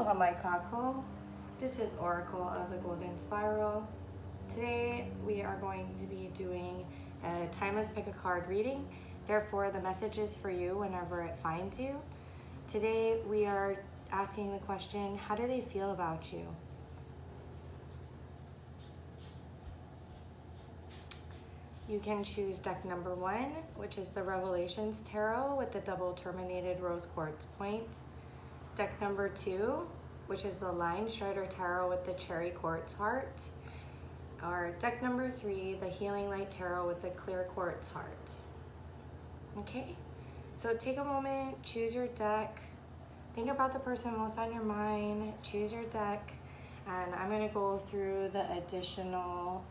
Aloha mai kākou. This is Oracle of the Golden Spiral. Today we are going to be doing a timeless pick a card reading. Therefore, the message is for you whenever it finds you. Today we are asking the question, how do they feel about you? You can choose deck number 1, which is the Revelations Tarot with the double terminated rose quartz point. Deck number 2, which is the Line Strider Tarot with the cherry quartz heart. Or deck number 3, the Healing Light Tarot with the clear quartz heart. Okay, so take a moment, choose your deck, think about the person most on your mind, choose your deck, and I'm going to go through the additional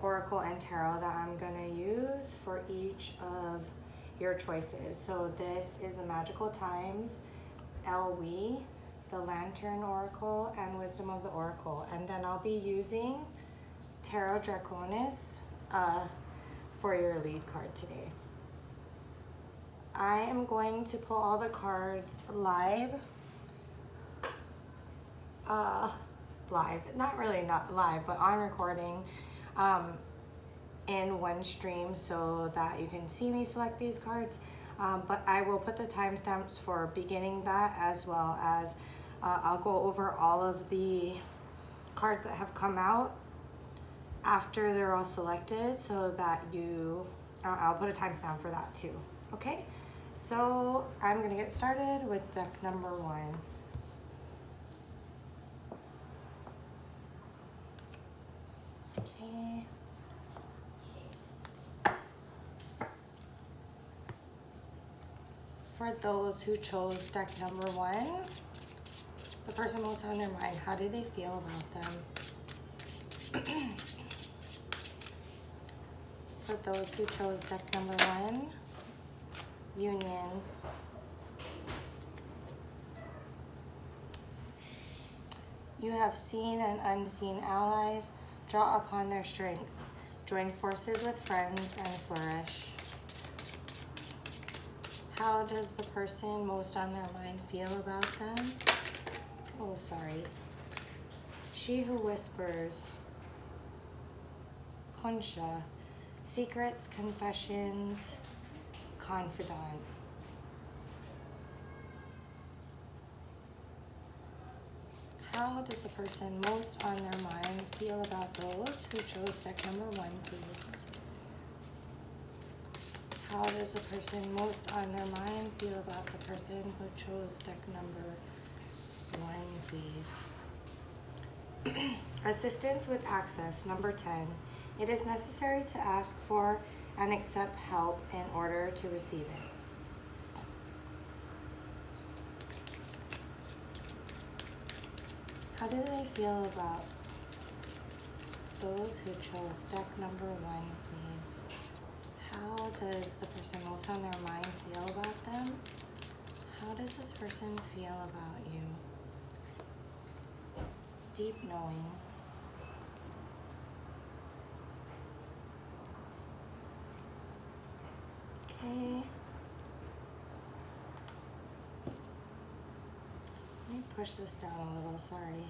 oracle and tarot that I'm going to use for each of your choices. So this is the Magical Times, LW, the Lantern Oracle, and Wisdom of the Oracle. And then I'll be using Tarot Draconis for your lead card today. I am going to pull all the cards live. Not live, but on recording in one stream so that you can see me select these cards. But I will put the timestamps for beginning that, as well as I'll go over all of the cards that have come out after they're all selected, so that I'll put a timestamp for that too. Okay, so I'm gonna get started with deck number 1. Okay. For those who chose deck number 1, the person most on their mind, how do they feel about them? For those who chose deck number 1, Union. You have seen and unseen allies. Draw upon their strength. Join forces with friends and flourish. How does the person most on their mind feel about them? Oh, sorry. She who whispers. Concha. Secrets, confessions, confidant. How does the person most on their mind feel about those who chose deck number 1, please? How does the person most on their mind feel about the person who chose deck number 1, please? Assistance with access, number 10. It is necessary to ask for and accept help in order to receive it. How do they feel about those who chose deck number 1, please? How does the person most on their mind feel about them? How does this person feel about you? Deep knowing. Okay. Let me push this down a little, sorry.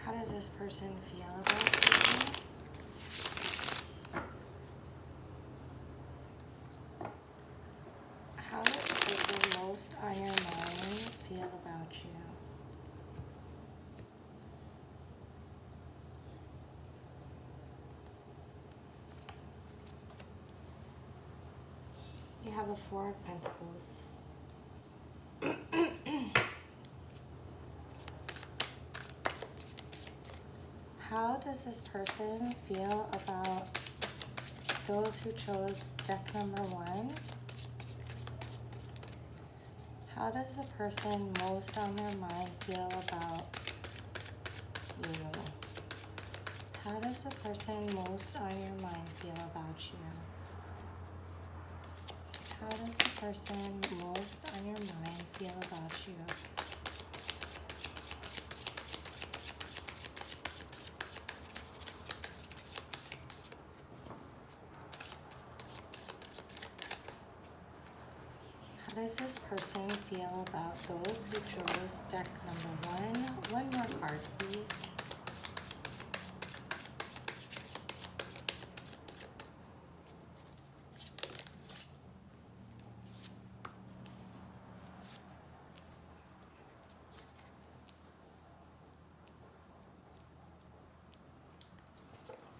How does this person feel about you? How does the person most on your mind feel about you? You have a 4 of Pentacles. How does this person feel about those who chose deck number 1? How does the person most on their mind feel about you? How does the person most on your mind feel about you? How does the person most on your mind feel about you? How does this person feel about those who chose deck number 1? One more card, please.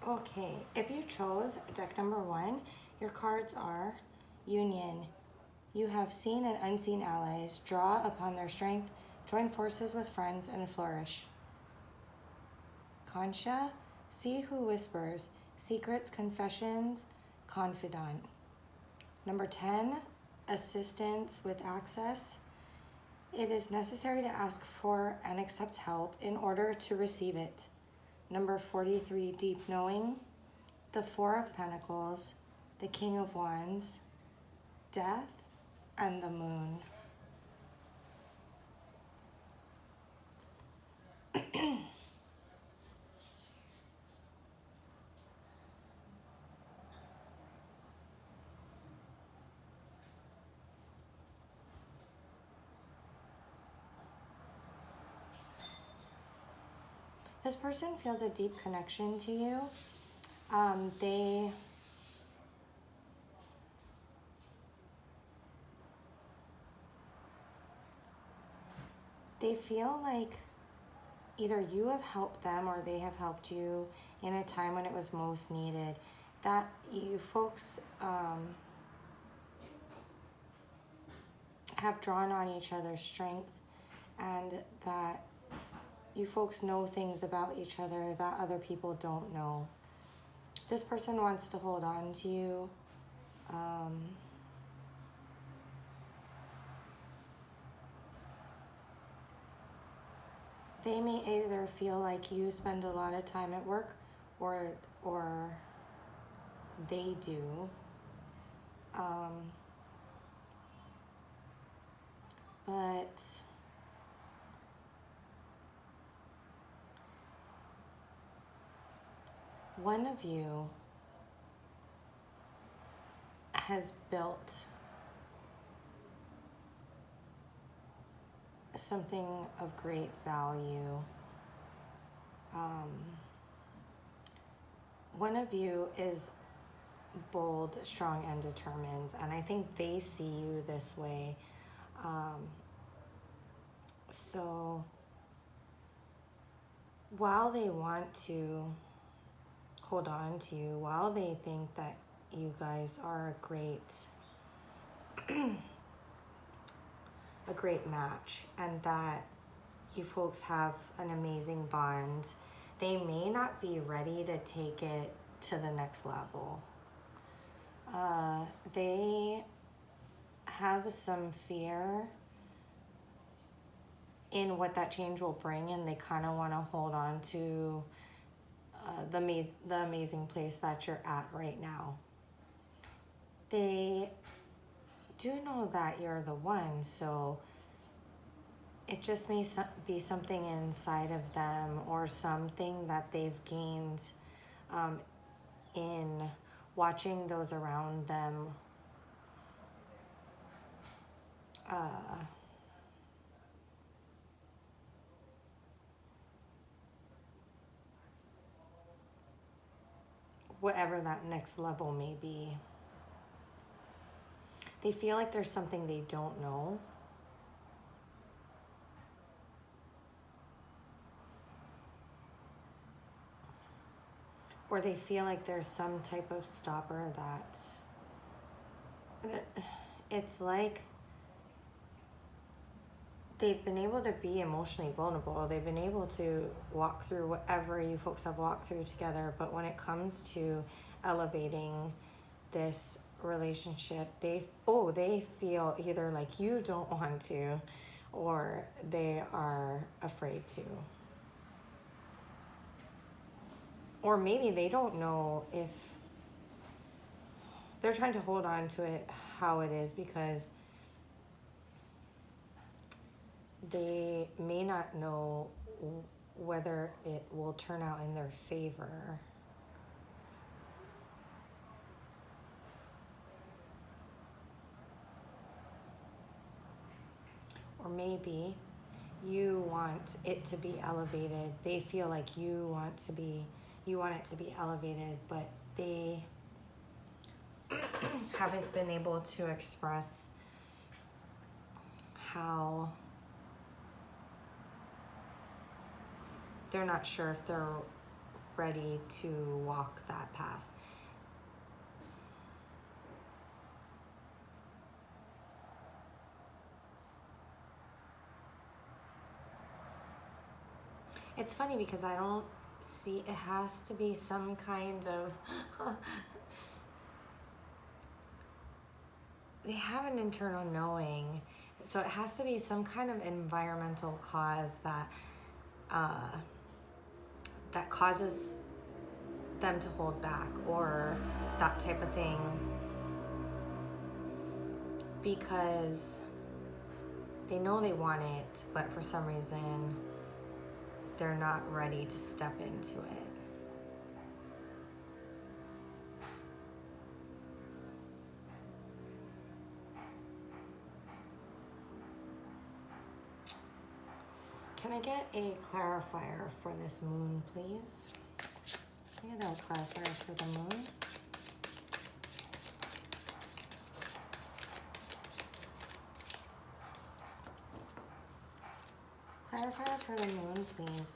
Okay, if you chose deck number 1, your cards are Union. You have seen and unseen allies. Draw upon their strength. Join forces with friends and flourish. Concha. See who whispers. Secrets, confessions, confidant. Number 10, assistance with access. It is necessary to ask for and accept help in order to receive it. Number 43, deep knowing. The 4 of Pentacles, the King of Wands, Death, and the Moon. This person feels a deep connection to you. They feel like either you have helped them or they have helped you in a time when it was most needed. That you folks have drawn on each other's strength, and that you folks know things about each other that other people don't know. This person wants to hold on to you. They may either feel like you spend a lot of time at work or they do. But one of you has built something of great value. One of you is bold, strong, and determined, and I think they see you this way. So while they want to hold on to you, while they think that you guys are a great match, and that you folks have an amazing bond, they may not be ready to take it to the next level. They have some fear in what that change will bring, and they kind of want to hold on to the amazing place that you're at right now. They do know that you're the one, so it just may be something inside of them, or something that they've gained in watching those around them whatever that next level may be. They feel like there's something they don't know. Or they feel like there's some type of stopper that it's like they've been able to be emotionally vulnerable. They've been able to walk through whatever you folks have walked through together. But when it comes to elevating this relationship, they feel either like you don't want to, or they are afraid to. Or maybe they don't know if they're trying to hold on to it how it is, because they may not know whether it will turn out in their favor. or maybe you want it to be elevated. They feel like you want it to be elevated, but they haven't been able to express how they're not sure if they're ready to walk that path. It's funny because I don't see, it has to be some kind of, they have an internal knowing. So it has to be some kind of environmental cause that that causes them to hold back, or that type of thing, because they know they want it, but for some reason they're not ready to step into it. Can I get a clarifier for this moon, please? Can I get a clarifier for the moon? Clarifier for the moon, please.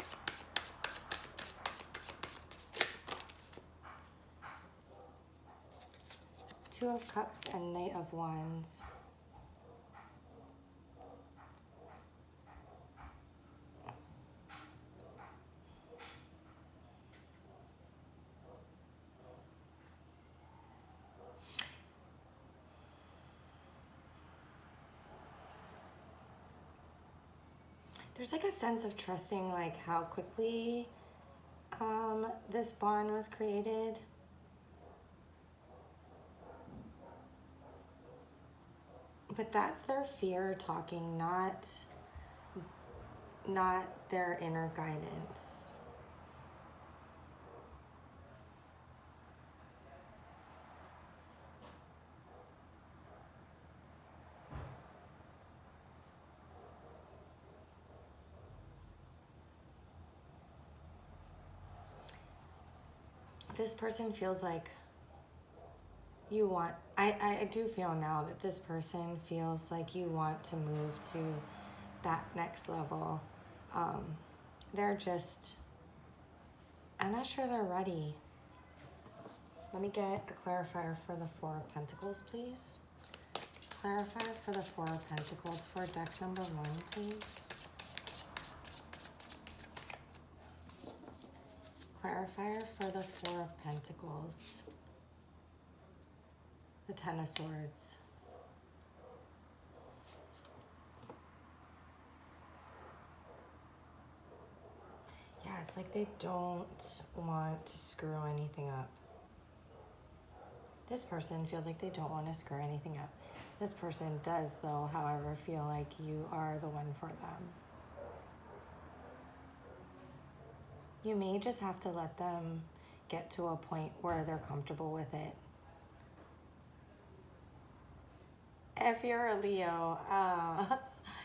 Two of Cups and Knight of Wands. There's like a sense of trusting, like how quickly this bond was created. But that's their fear talking, not their inner guidance. This person feels like you want, I do feel now that this person feels like you want to move to that next level. They're just, I'm not sure they're ready. Let me get a clarifier for the Four of Pentacles, please. Clarifier for the Four of Pentacles for deck number 1, please. Clarifier for the Four of Pentacles. The Ten of Swords. Yeah, it's like they don't want to screw anything up. This person feels like they don't want to screw anything up. This person does, though, however, feel like you are the one for them. You may just have to let them get to a point where they're comfortable with it. If you're a Leo,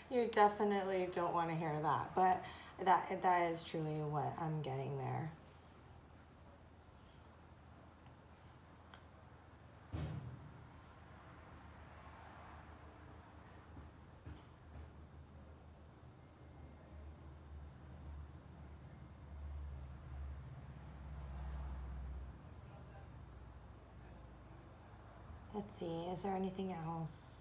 you definitely don't want to hear that, but that is truly what I'm getting there. Let's see, is there anything else?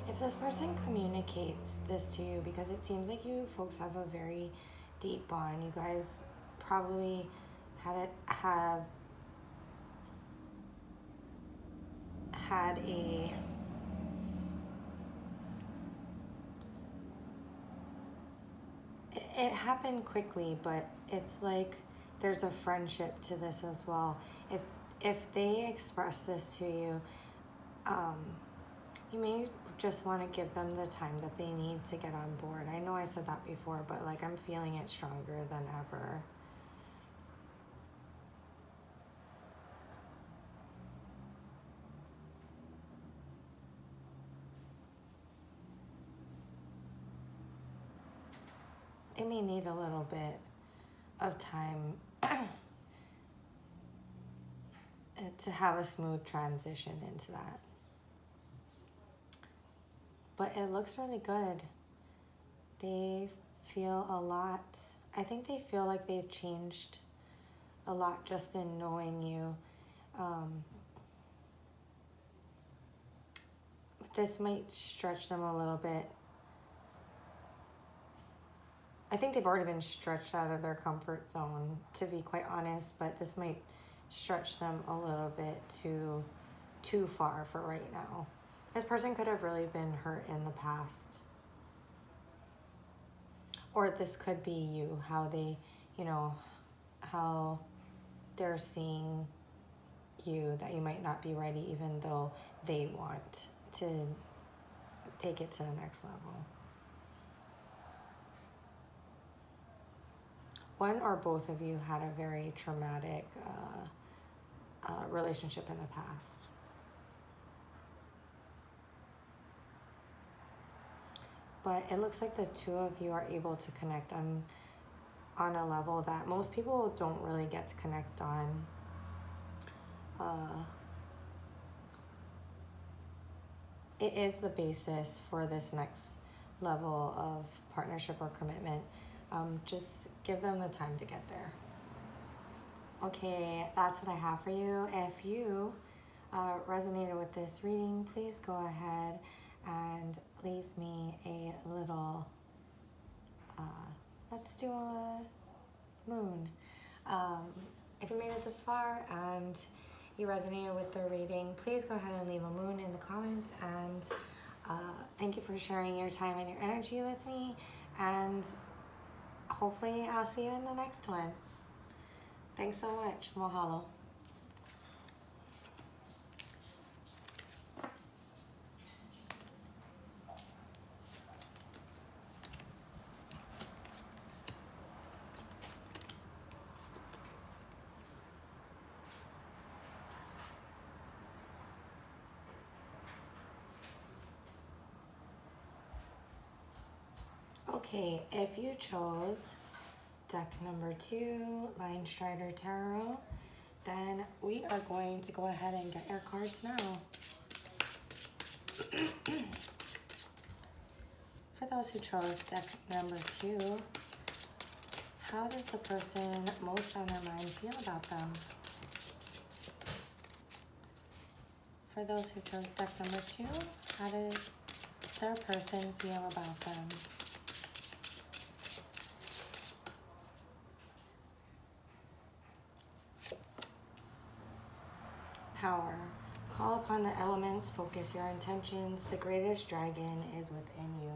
If this person communicates this to you, because it seems like you folks have a very deep bond, you guys probably have had a it happened quickly, but it's like there's a friendship to this as well. If they express this to you, you may just want to give them the time that they need to get on board. I know I said that before, but like I'm feeling it stronger than ever. They may need a little bit of time to have a smooth transition into that. But it looks really good. They feel a lot. I think they feel like they've changed a lot just in knowing you. This might stretch them a little bit. I think they've already been stretched out of their comfort zone, to be quite honest, but this might stretch them a little bit too far for right now. This person could have really been hurt in the past. Or this could be you, how they, how they're seeing you, that you might not be ready even though they want to take it to the next level. One or both of you had a very traumatic relationship in the past. But it looks like the two of you are able to connect on a level that most people don't really get to connect on. It is the basis for this next level of partnership or commitment. Just give them the time to get there. Okay, that's what I have for you. If you resonated with this reading, please go ahead and leave me a little, let's do a moon. If you made it this far and you resonated with the reading, please go ahead and leave a moon in the comments. And thank you for sharing your time and your energy with me. And hopefully I'll see you in the next one. Thanks so much. Mahalo. Okay, if you chose deck number 2, Line Strider Tarot, then we are going to go ahead and get your cards now. For those who chose deck number 2, how does the person most on their mind feel about them? For those who chose deck number 2, how does their person feel about them? Power. Call upon the elements, focus your intentions. The greatest dragon is within you.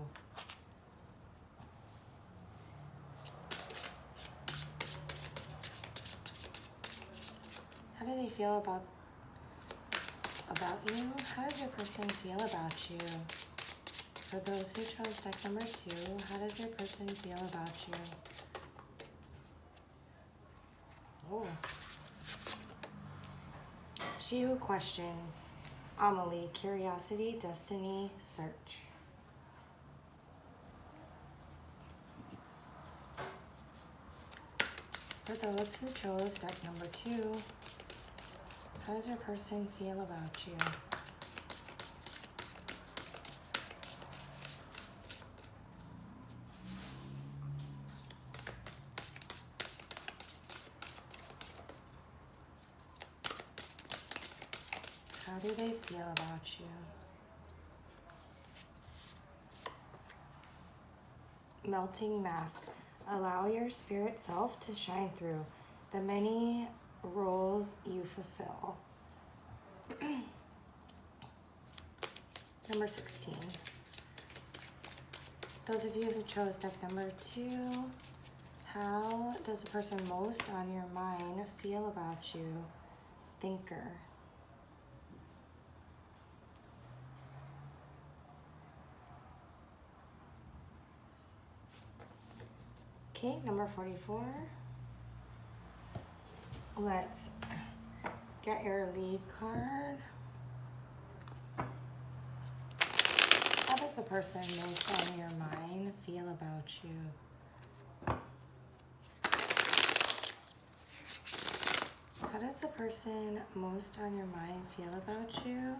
How do they feel about you? How does your person feel about you? For those who chose deck number 2, how does your person feel about you? Oh. She who questions. Amelie, curiosity, destiny, search. For those who chose deck number 2, how does your person feel about you? How do they feel about you? Melting mask. Allow your spirit self to shine through the many roles you fulfill. Number 16. Those of you who chose deck number 2, how does the person most on your mind feel about you? Thinker. Okay, number 44. Let's get your lead card. How does the person most on your mind feel about you? How does the person most on your mind feel about you?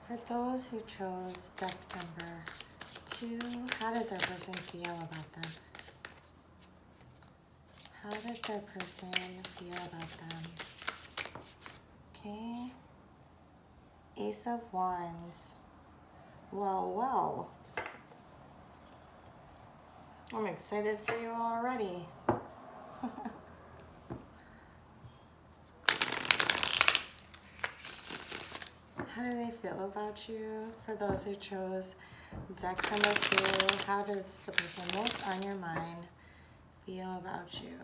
For those who chose deck number 2, how does their person feel about them? How does their person feel about them? Okay. Ace of Wands. Well. I'm excited for you already. How do they feel about you? For those who chose deck number 2, how does the person most on your mind feel about you?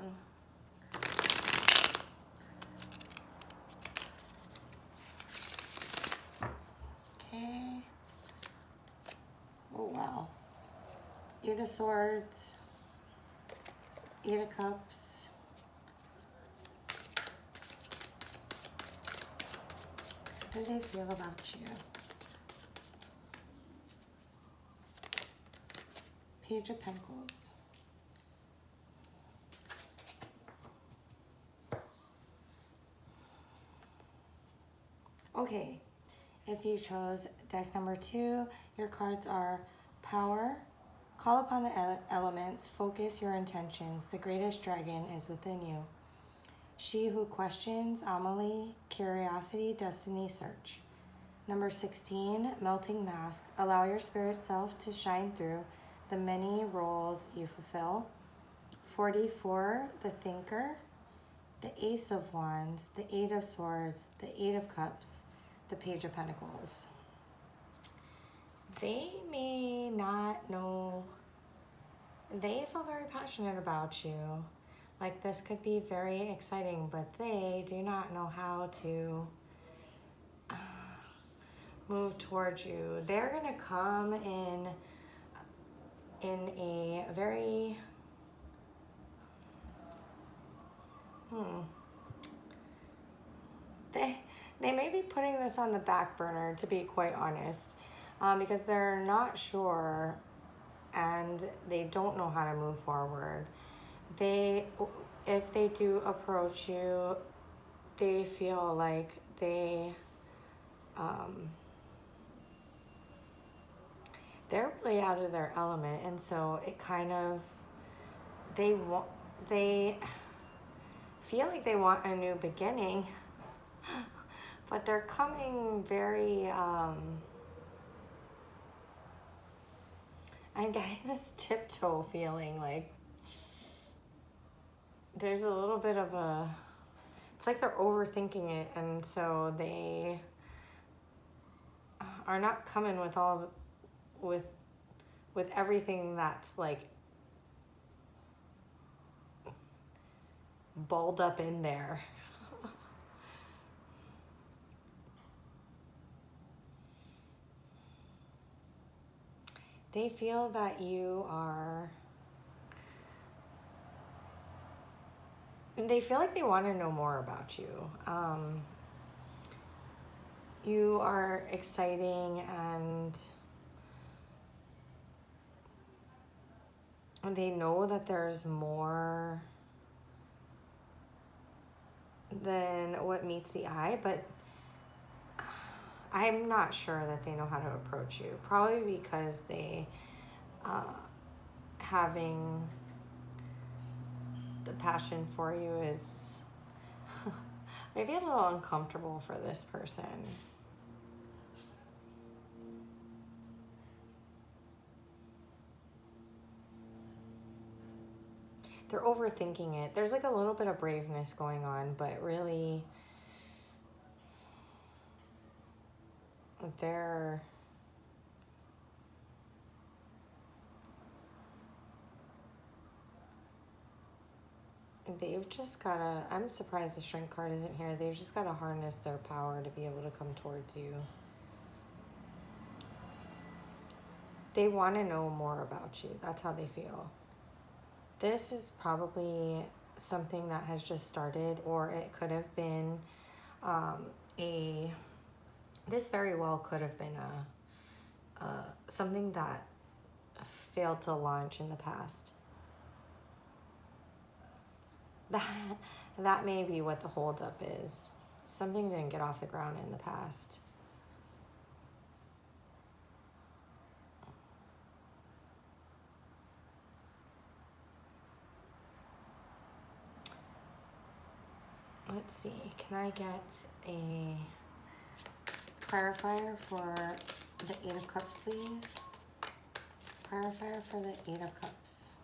Okay. Oh, wow. 8 of Swords. 8 of Cups. How do they feel about you? Page of Pentacles. Okay, if you chose deck number 2, your cards are Power. Call upon the elements, focus your intentions. The greatest dragon is within you. She who questions, Amelie, curiosity, destiny, search. Number 16, melting mask. Allow your spirit self to shine through the many roles you fulfill. 44, the thinker. The Ace of Wands, the 8 of Swords, the 8 of Cups, the Page of Pentacles. They may not know, they feel very passionate about you. Like this could be very exciting, but they do not know how to move towards you. They're gonna come in a very, They may be putting this on the back burner, to be quite honest, because they're not sure and they don't know how to move forward. If they do approach you, they feel like they're really out of their element, and so it kind of, they feel like they want a new beginning, but they're coming very, I'm getting this tiptoe feeling, like there's a little bit of it's like they're overthinking it, and so they are not coming with everything that's like balled up in there. They feel that they feel like they want to know more about you. You are exciting, and they know that there's more than what meets the eye, but I'm not sure that they know how to approach you. Probably because they having the passion for you is maybe a little uncomfortable for this person. They're overthinking it. There's like a little bit of braveness going on, but really they've just gotta, I'm surprised the strength card isn't here. They've just gotta harness their power to be able to come towards you. They want to know more about you. That's how they feel. This is probably something that has just started, or it could have been this very well could have been something that failed to launch in the past. That may be what the holdup is. Something didn't get off the ground in the past. Let's see, can I get a clarifier for the Eight of Cups, please? Clarifier for the Eight of Cups.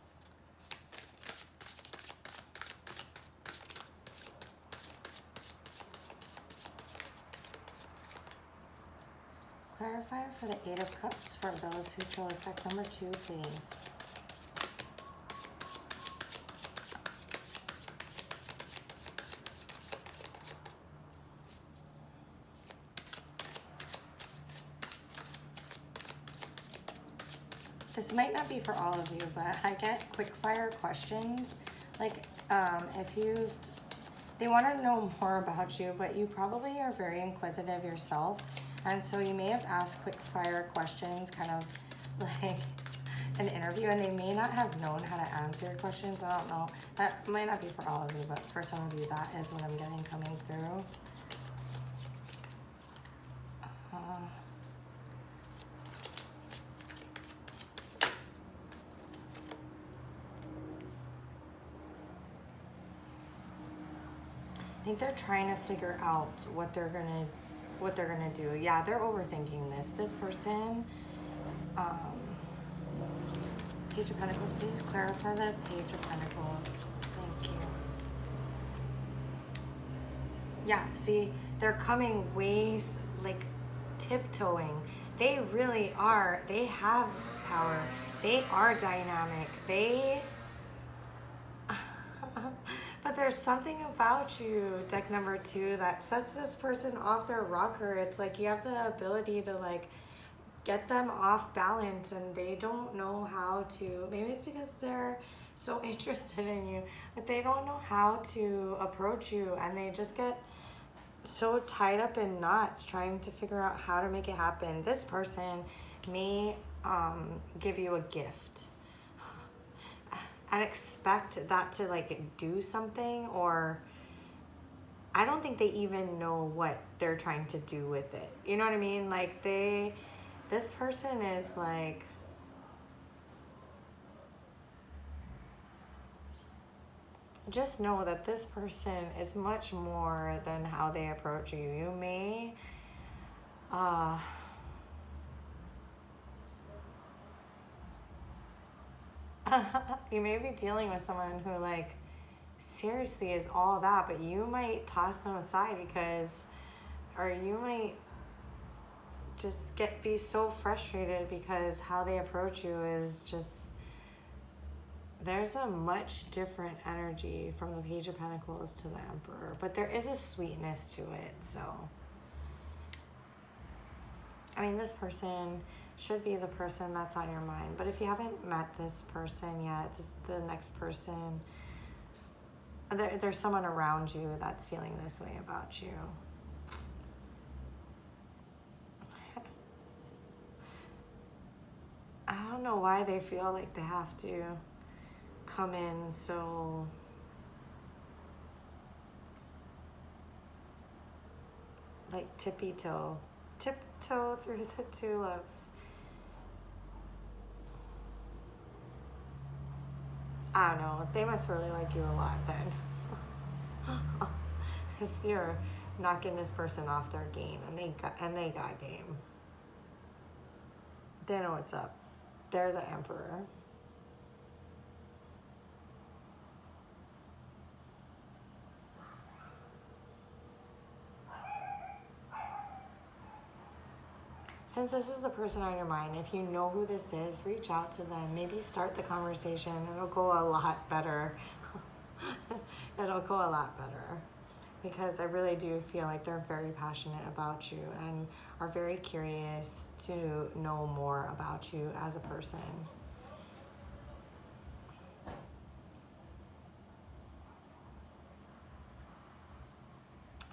Clarifier for the Eight of Cups for those who chose deck number 2, please. This might not be for all of you, but I get quick fire questions. Like, they want to know more about you, but you probably are very inquisitive yourself. And so you may have asked quick fire questions, kind of like an interview, and they may not have known how to answer your questions. I don't know. That might not be for all of you, but for some of you, that is what I'm getting coming through. I think they're trying to figure out what they're gonna do. Yeah, they're overthinking this. This person, Page of Pentacles, please clarify the Page of Pentacles. Thank you. Yeah, see, they're coming like tiptoeing. They really are. They have power. They are dynamic. But there's something about you, deck number 2, that sets this person off their rocker. It's like you have the ability to like get them off balance, and they don't know how to. Maybe it's because they're so interested in you, but they don't know how to approach you, and they just get so tied up in knots trying to figure out how to make it happen. This person may give you a gift and expect that to like do something, or I don't think they even know what they're trying to do with it. You know what I mean? Like this person is like, just know that this person is much more than how they approach you. You may you may be dealing with someone who like seriously is all that, but you might toss them aside or you might just be so frustrated because how they approach you is just, there's a much different energy from the Page of Pentacles to the Emperor, but there is a sweetness to it. So I mean, this person should be the person that's on your mind. But if you haven't met this person yet, the next person, there's someone around you that's feeling this way about you. I don't know why they feel like they have to come in so like tiptoe through the tulips. I don't know. They must really like you a lot then. Because you're knocking this person off their game, and they got game. They know what's up. They're the Emperor. Since this is the person on your mind, if you know who this is, reach out to them. Maybe start the conversation. It'll go a lot better. it'll go a lot better. Because I really do feel like they're very passionate about you and are very curious to know more about you as a person.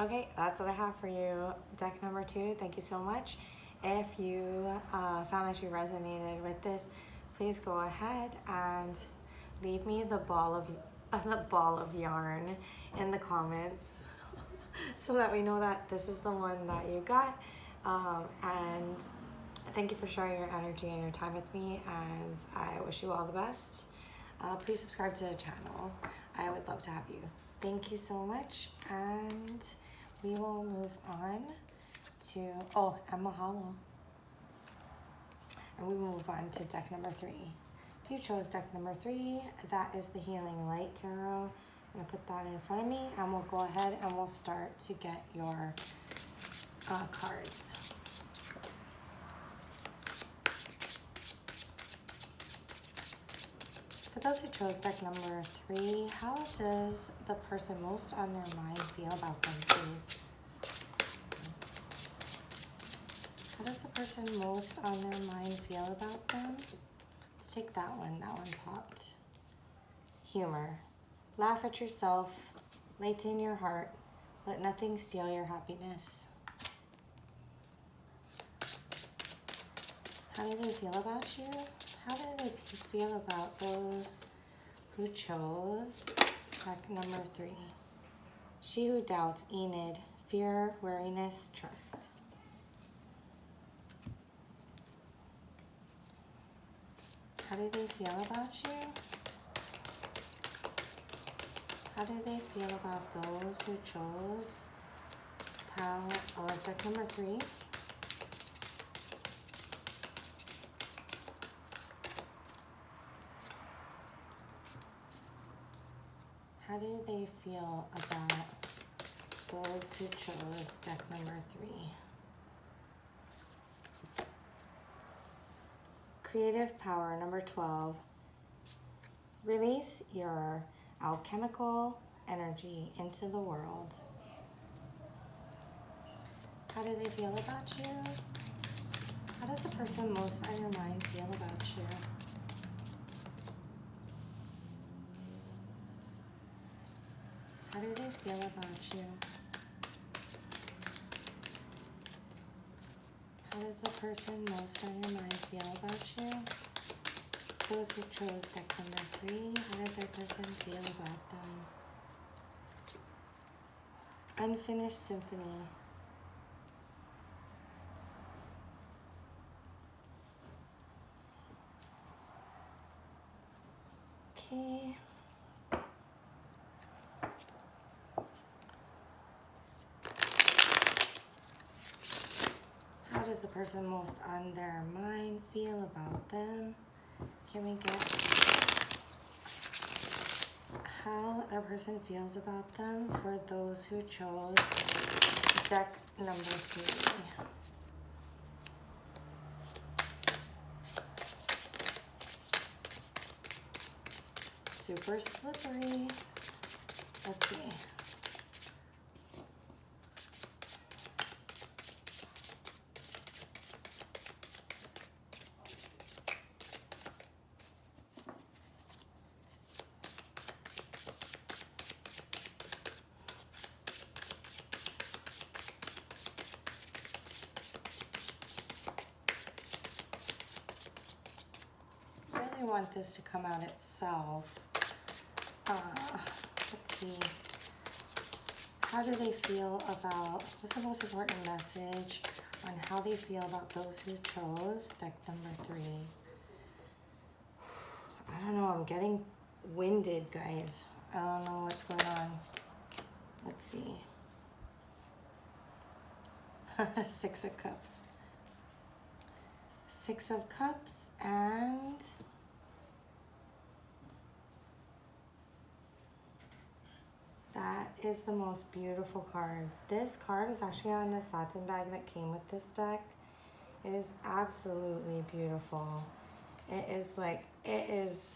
Okay, that's what I have for you. Deck number 2, thank you so much. If you found that you resonated with this, please go ahead and leave me the ball of yarn in the comments so that we know that this is the one that you got. And thank you for sharing your energy and your time with me, and I wish you all the best. Please subscribe to the channel. I would love to have you. Thank you so much, and we will move on to, and mahalo. And we will move on to deck number 3. If you chose deck number 3, that is the Healing Light Tarot. I'm going to put that in front of me, and we'll go ahead and we'll start to get your cards. For those who chose deck number 3, how does the person most on their mind feel about them, please? How does the person most on their mind feel about them? Let's take that one. That one popped. Humor. Laugh at yourself. Lighten your heart. Let nothing steal your happiness. How do they feel about you? How do they feel about those who chose deck number 3? She who doubts, Enid, fear, weariness, trust. How do they feel about you? How do they feel about those who chose deck number 3? How do they feel about those who chose deck number 3? Creative power, number 12. Release your alchemical energy into the world. How do they feel about you? How does the person most on your mind feel about you? How do they feel about you? How does the person most on your mind feel about you? Those who chose deck number 3, how does that person feel about them? Unfinished symphony. Okay. How does the person most on their mind feel about them? Can we get how that person feels about them for those who chose deck number 3? Super slippery. Let's see. I really want this to come out itself. Let's see. How do they feel about, what's the most important message on how they feel about those who chose deck number 3? I don't know, I'm getting winded, guys. I don't know what's going on. Let's see. 6 of Cups. 6 of Cups and that is the most beautiful card. This card is actually on the satin bag that came with this deck. It is absolutely beautiful. It is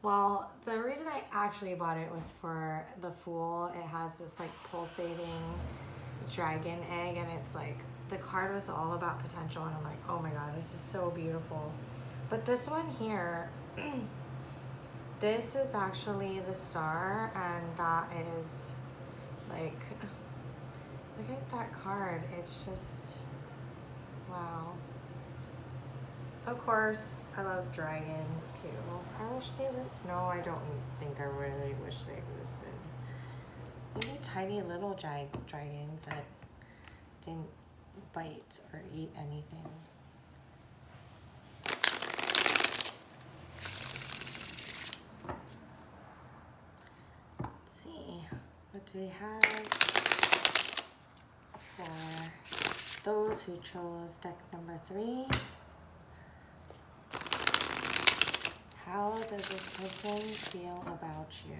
Well, the reason I actually bought it was for the Fool. It has this like pulsating dragon egg, and it's like the card was all about potential, and I'm like, oh my god, this is so beautiful. But this one here, this is actually the star, and that is like, look at that card. It's just, wow. Of course, I love dragons too. I wish they were, no, I don't think I really wish they existed. Maybe tiny little dragons that didn't bite or eat anything. Let's see, what do we have for those who chose deck number 3? How does this person feel about you?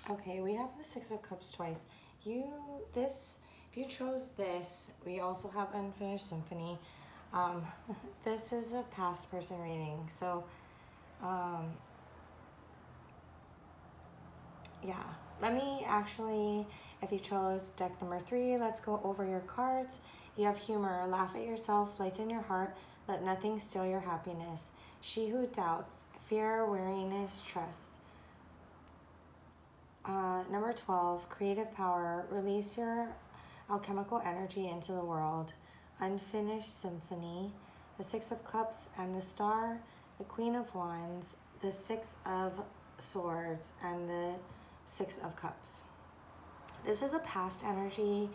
Okay, we have the Six of Cups twice. If you chose this, we also have Unfinished Symphony. This is a past person reading, so yeah. Let me actually, if you chose deck number 3, let's go over your cards. You have humor, laugh at yourself, lighten your heart, let nothing steal your happiness. She who doubts, fear, weariness, trust. Number 12, creative power, release your alchemical energy into the world. Unfinished Symphony, the Six of Cups and the Star, the Queen of Wands, the Six of Swords, and the Six of Cups. This is a past energy.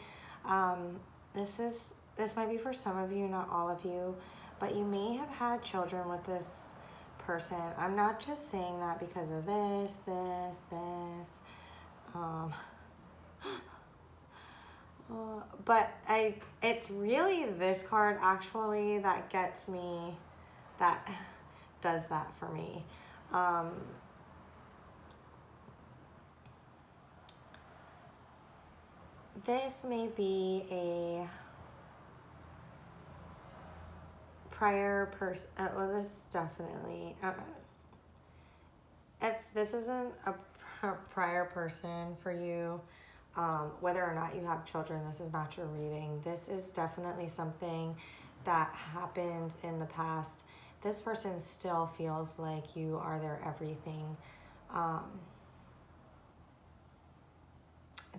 This might be for some of you, not all of you, but you may have had children with this person. I'm not just saying that because of this. But it's really this card actually that gets me, that does that for me. This may be a prior person. Well, this is definitely. If this isn't a prior person for you, whether or not you have children, this is not your reading. This is definitely something that happened in the past. This person still feels like you are their everything.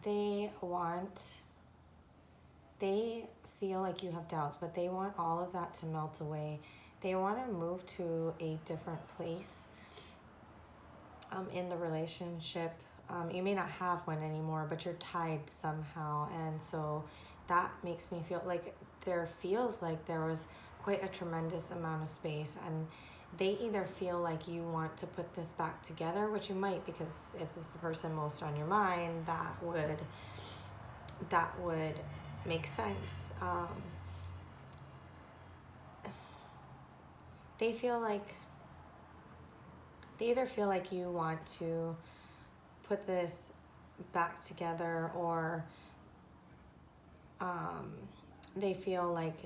They feel like you have doubts, but they want all of that to melt away. They want to move to a different place in the relationship. You may not have one anymore, but you're tied somehow. And so that makes me feel like there feels like there was quite a tremendous amount of space. And they either feel like you want to put this back together, which you might, because if this is the person most on your mind, that would make sense. They either feel like you want to put this back together, or they feel like,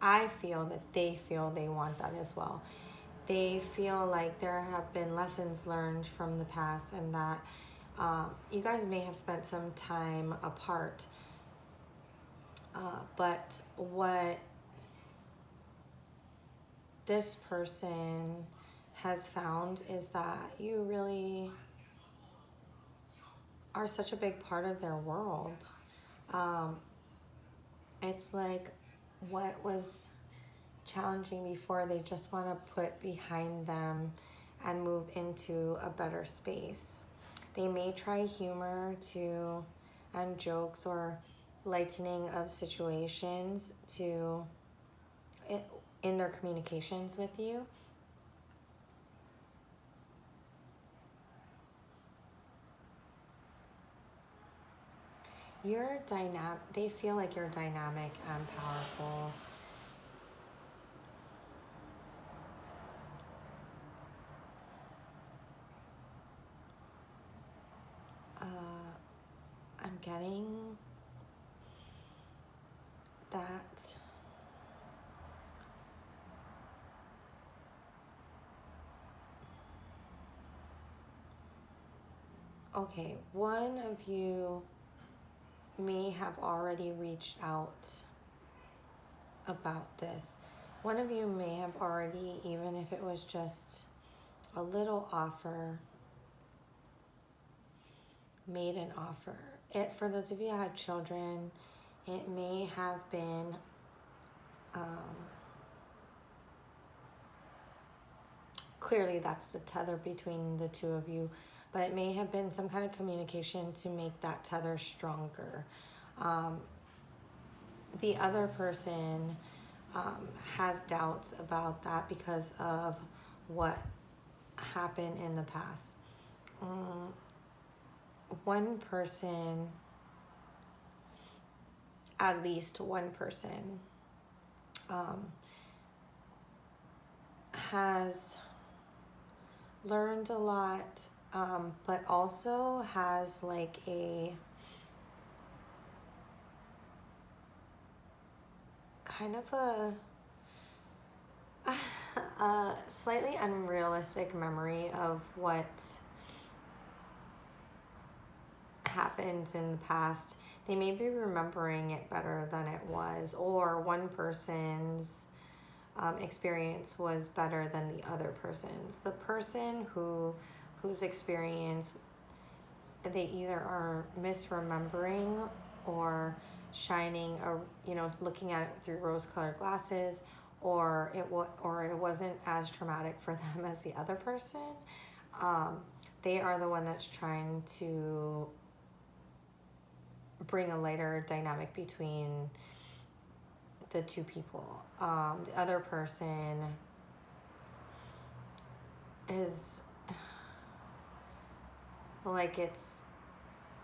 I feel that they feel they want that as well. They feel like there have been lessons learned from the past, and that you guys may have spent some time apart. But what this person has found is that you really are such a big part of their world. It's like what was challenging before, they just want to put behind them and move into a better space. They may try humor to, and jokes or lightening of situations to in their communications with you. They feel like you're dynamic and powerful. getting that okay, one of you may have already reached out about this. One of you may have already, even if it was just a little offer, made an offer. For those of you who have children, it may have been clearly that's the tether between the two of you, but it may have been some kind of communication to make that tether stronger. The other person has doubts about that because of what happened in the past. One person, at least one person, has learned a lot, but also has like a kind of a slightly unrealistic memory of what happened in the past. They may be remembering it better than it was, or one person's experience was better than the other person's. The person whose experience they either are misremembering or shining looking at it through rose-colored glasses, or it wasn't as traumatic for them as the other person. They are the one that's trying to bring a lighter dynamic between the two people. The other person is like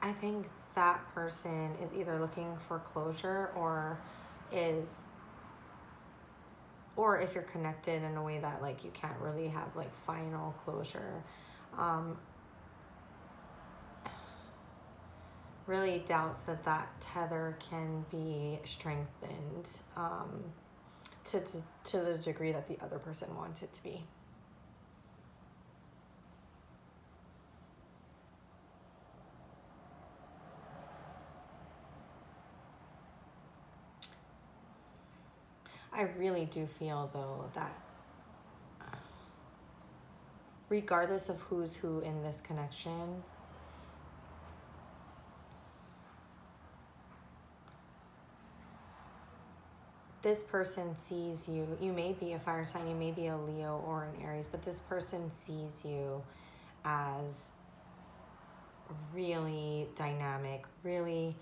I think that person is either looking for closure or if you're connected in a way that like you can't really have like final closure, really doubts that tether can be strengthened to the degree that the other person wants it to be. I really do feel, though, that regardless of who's who in this connection, this person sees you. You may be a fire sign, you may be a Leo or an Aries, but this person sees you as really dynamic, really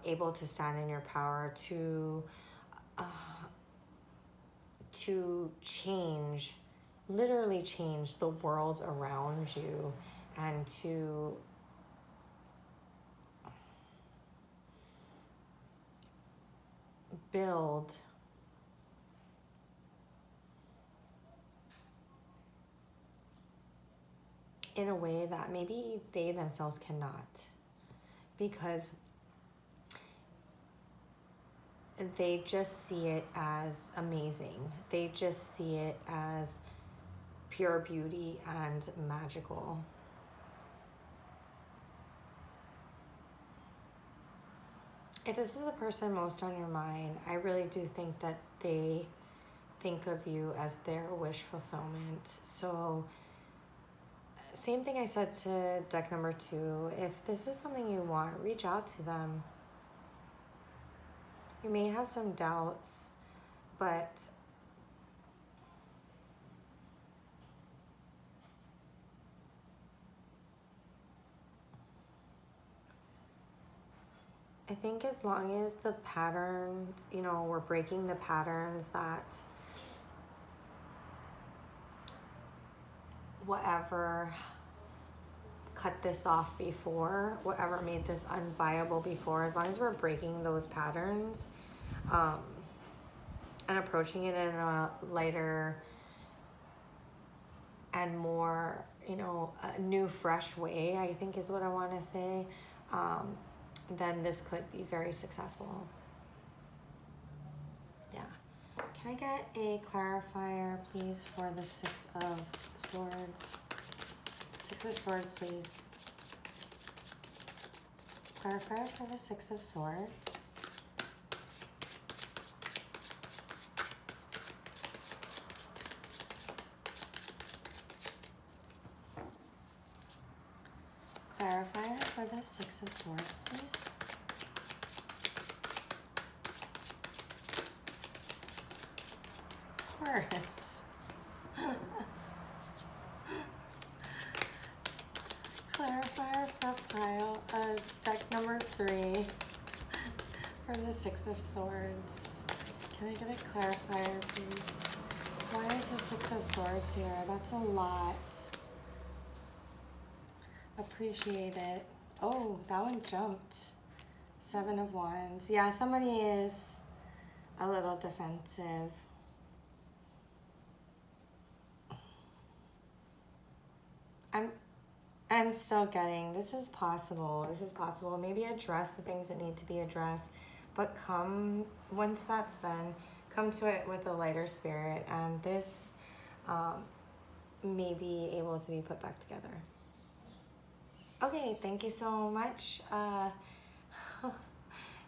able to stand in your power, to change, literally change the world around you, and to build in a way that maybe they themselves cannot, because they just see it as amazing. They just see it as pure beauty and magical. If this is the person most on your mind, I really do think that they think of you as their wish fulfillment. So same thing I said to deck number 2. If this is something you want, reach out to them. You may have some doubts, but I think as long as the patterns, we're breaking the patterns that whatever cut this off before, whatever made this unviable before, as long as we're breaking those patterns and approaching it in a lighter and more, a new, fresh way, I think is what I want to say. then this could be very successful. Yeah. Can I get a clarifier, please, for the Six of Swords? Six of Swords, please. Clarifier for the Six of Swords. Clarifier for the Six of Swords, please. Taurus. Clarifier for pile of deck number 3 for the Six of Swords. Can I get a clarifier, please? Why is the Six of Swords here? That's a lot. Appreciate it. Oh, that one jumped. Seven of Wands. Yeah, somebody is a little defensive. I'm still getting, this is possible. This is possible. Maybe address the things that need to be addressed, but once that's done, come to it with a lighter spirit, and this may be able to be put back together. Okay, thank you so much.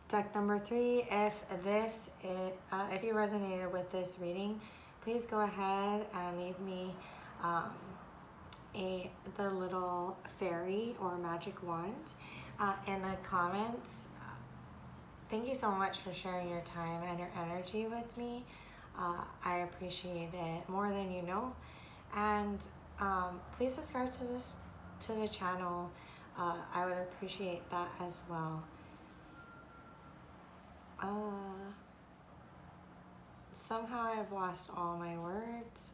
Deck number 3, if you resonated with this reading, please go ahead and leave me the little fairy or magic wand in the comments. Thank you so much for sharing your time and your energy with me. I appreciate it more than you know. And please subscribe to the channel. I would appreciate that as well. Somehow I've lost all my words.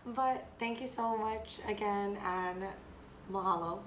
But thank you so much again, and mahalo.